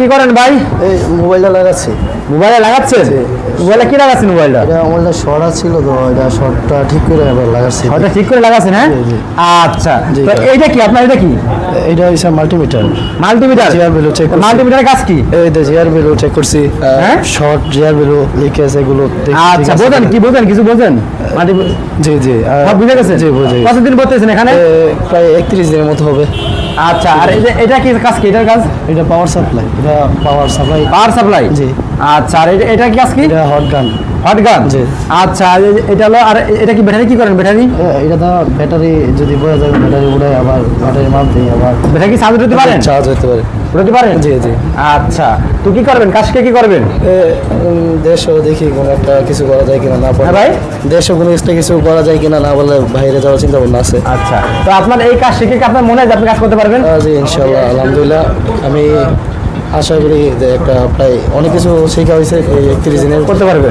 কি করেন ভাই? এই মোবাইলটা লাগাচ্ছি। মোবাইলে লাগাচ্ছেন? মোবাইলে কি লাগাচ্ছেন মোবাইলটা? এটা মোবাইলটা শর্ট ছিল তো, এটা শর্টটা ঠিক করে আবার লাগাচ্ছি। ওটা ঠিক করে লাগাচ্ছেন? হ্যাঁ, জি, জি। আচ্ছা। জি, তো এইটা কি আপনার? এটা কি এটা হচ্ছে মাল্টিমিটার। মাল্টিমিটার? জিআর ভ্যালু চেক করছি। মাল্টিমিটারের কাজ কি? এই যে জিআর ভ্যালু চেক করছি, হ্যাঁ? শর্ট জিআর ভ্যালু লিকেজ এগুলো আচ্ছা, বোঝেন কি বোঝেন? কিছু বোঝেন? জি জি সব বুঝে গেছেন? জি বুঝে গেছি। কতদিন করতেছেন এখানে? প্রায় 31 দিনের মতো হবে। আচ্ছা, আর এটা কি কাজ? কি এটার কাজ? এটা পাওয়ার সাপ্লাই, এটা পাওয়ার সাপ্লাই। Power supply? জি। আচ্ছা, আর এটা কি কাজ কি? এটা হট গান। Hot gun? জি। আচ্ছা, আর এটা হলো, আর এটা কি ব্যাটারি? কি করেন ব্যাটারি? এটা তো ব্যাটারি যদি বোঝা যায়, ব্যাটারি উড়ায় আবার ব্যাটারি মাপ দিই, আবার ব্যাটারি কি চার্জ দিতে পারেন? চার্জ হতে পারে। উঠাতে পারেন? জি জি। আচ্ছা, তো কি করবেন? কাজকে কি করবেন? দেশও দেখি কোনো একটা কিছু করা যায় কিনা, না হ্যাঁ ভাই? দেশও কোনো একটা কিছু করা যায় কিনা, না বলে বাইরে যাওয়ার চিন্তা ভাবনা আছে। আচ্ছা, তো আপনার এই কাজ শিখে কি আপনার মনে হয় যে আপনি কাজ করতে পারবেন? জি ইনশাল্লাহ, আলহামদুলিল্লাহ। আমি আশা করি যে একটা প্রায় অনেক কিছু শেখা হয়েছে, এই 31 দিনের করতে পারবেন?